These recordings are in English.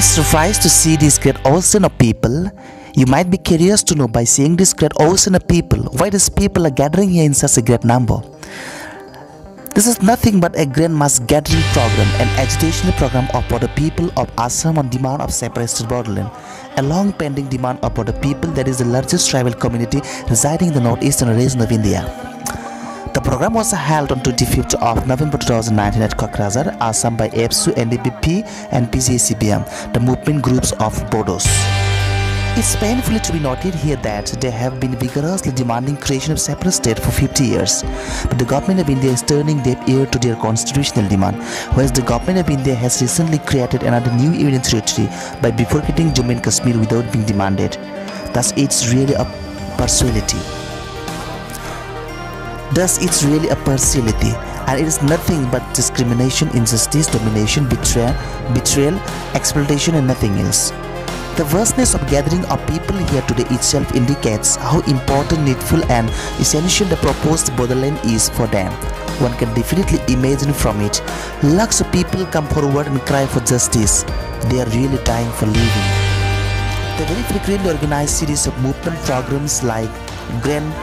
be surprised to see this great ocean of people. You might be curious to know, by seeing this great ocean of people, why these people are gathering here in such a great number. This is nothing but a grand mass gathering program, an agitational program of the people of Assam on demand of separated Bodoland, a long pending demand of the people that is the largest tribal community residing in the northeastern region of India. The program was held on 25th of November 2019 at Kokrajhar, Assam by ABSU, NDFB and PJACB, the movement groups of Bodos. It's painful to be noted here that they have been vigorously demanding creation of separate state for 50 years. But the government of India is turning deaf ear to their constitutional demand, whereas the government of India has recently created another new union territory by bifurcating Jammu and Kashmir without being demanded. Thus, it's really a partiality. And it is nothing but discrimination, injustice, domination, betrayal, exploitation and nothing else. The vastness of gathering of people here today itself indicates how important, needful and essential the proposed Bodoland is for them. One can definitely imagine from it. Lakhs of people come forward and cry for justice. They are really dying for living. The very frequently organized series of movement programs like Grand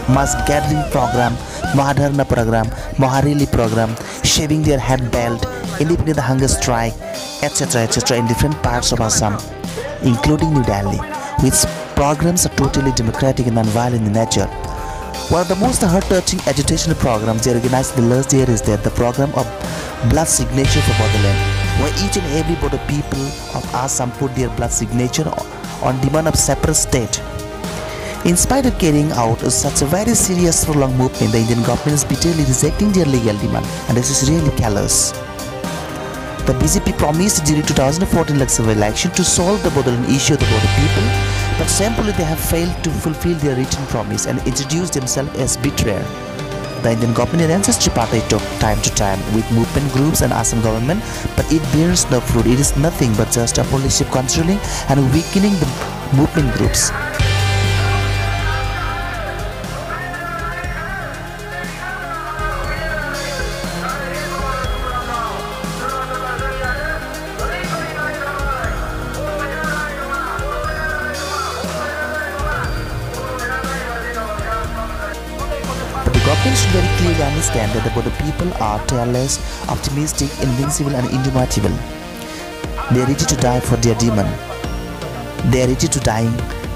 Mass Gathering Program, Mahadharna Program, Maharili Program, shaving their head belt, independent hunger strike, etc. in different parts of Assam, including New Delhi, which programs are totally democratic and non-violent in nature. One of the most heart-touching educational programs they organized in the last year is that the program of blood signature for Bodoland, where each and every Bodo people of Assam put their blood signature on demand of separate state. In spite of carrying out such a very serious prolonged movement, the Indian government is bitterly rejecting their legal demand, and this is really callous. The BJP promised during 2014 Lok Sabha election to solve the Bodoland issue of the Bodo people, but shamefully they have failed to fulfill their written promise and introduced themselves as betrayer. The Indian government and ancestry party took time to time with movement groups and Assam government, but it bears no fruit. It is nothing but just a policy of controlling and weakening the movement groups. The government should very clearly understand that the Bodo people are tireless, optimistic, invincible and indomitable. They are ready to die for their demand. They are ready to die.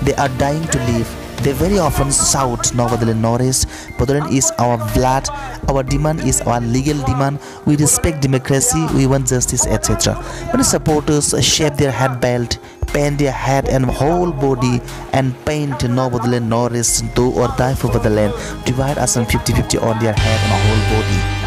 They are dying to live. They very often shout, "No Bodoland, no rest. Bodoland is our blood. Our demand is our legal demand. We respect democracy. We want justice, etc." Many supporters shave their head belt, paint their head and whole body, and paint "No Bodoland, no rest, do or die for Bodoland." Divide Assam 50-50 on their head and whole body.